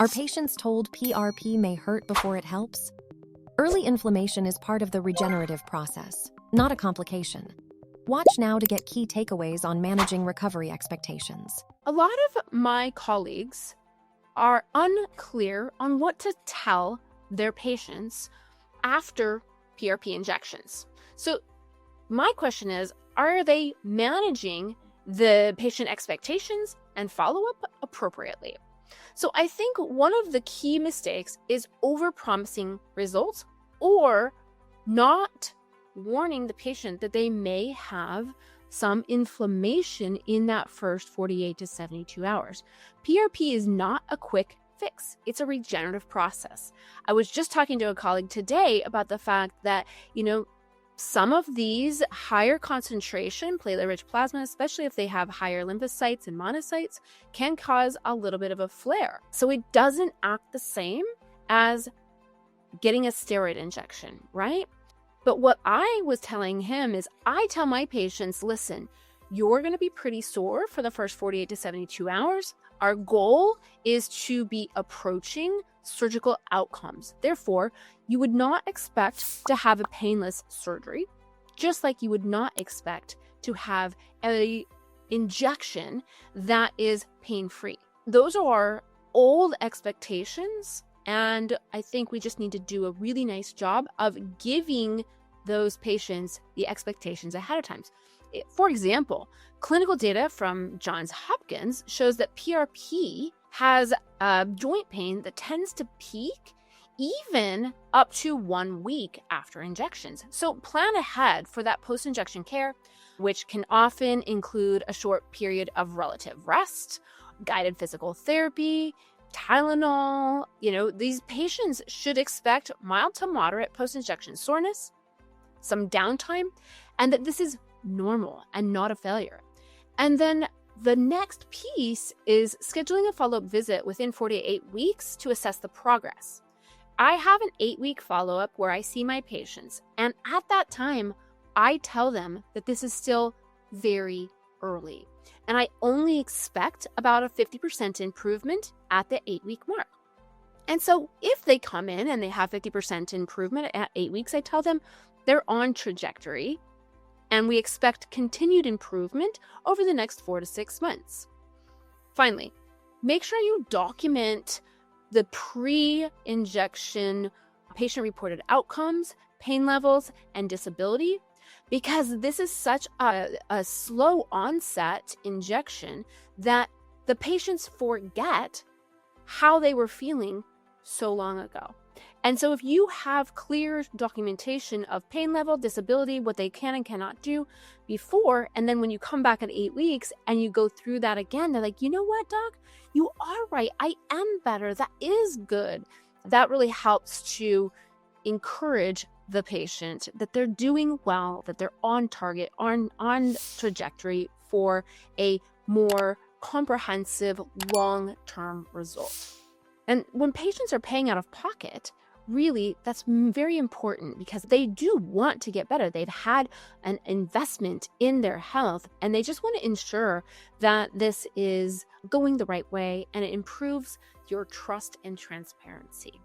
Are patients told PRP may hurt before it helps? Early inflammation is part of the regenerative process, not a complication. Watch now to get key takeaways on managing recovery expectations. A lot of my colleagues are unclear on what to tell their patients after PRP injections. So my question is, are they managing the patient expectations and follow-up appropriately? So I think one of the key mistakes is overpromising results or not warning the patient that they may have some inflammation in that first 48 to 72 hours. PRP is not a quick fix. It's a regenerative process. I was just talking to a colleague today about the fact that, some of these higher concentration platelet-rich plasma, especially if they have higher lymphocytes and monocytes, can cause a little bit of a flare. So it doesn't act the same as getting a steroid injection, right? But what I was telling him is I tell my patients, listen, you're going to be pretty sore for the first 48 to 72 hours. Our goal is to be approaching surgical outcomes. Therefore, you would not expect to have a painless surgery, just like you would not expect to have an injection that is pain-free. Those are old expectations, and I think we just need to do a really nice job of giving those patients the expectations ahead of time. For example, clinical data from Johns Hopkins shows that PRP has joint pain that tends to peak even up to 1 week after injections. So plan ahead for that post-injection care, which can often include a short period of relative rest, guided physical therapy, Tylenol. These patients should expect mild to moderate post-injection soreness, some downtime, and that this is normal and not a failure. And then the next piece is scheduling a follow-up visit within 48 weeks to assess the progress. I have an 8-week follow-up where I see my patients, and at that time, I tell them that this is still very early, and I only expect about a 50% improvement at the 8-week mark. And so if they come in and they have 50% improvement at 8 weeks, I tell them they're on trajectory, and we expect continued improvement over the next 4 to 6 months. Finally, make sure you document the pre-injection patient-reported outcomes, pain levels, and disability, because this is such a slow onset injection that the patients forget how they were feeling so long ago. And so if you have clear documentation of pain level, disability, what they can and cannot do before, and then when you come back at 8 weeks and you go through that again, they're like, you know what, doc? You are right. I am better. That is good. That really helps to encourage the patient that they're doing well, that they're on target, on trajectory for a more comprehensive long-term result. And when patients are paying out of pocket, really, that's very important because they do want to get better. They've had an investment in their health, and they just want to ensure that this is going the right way and it improves your trust and transparency.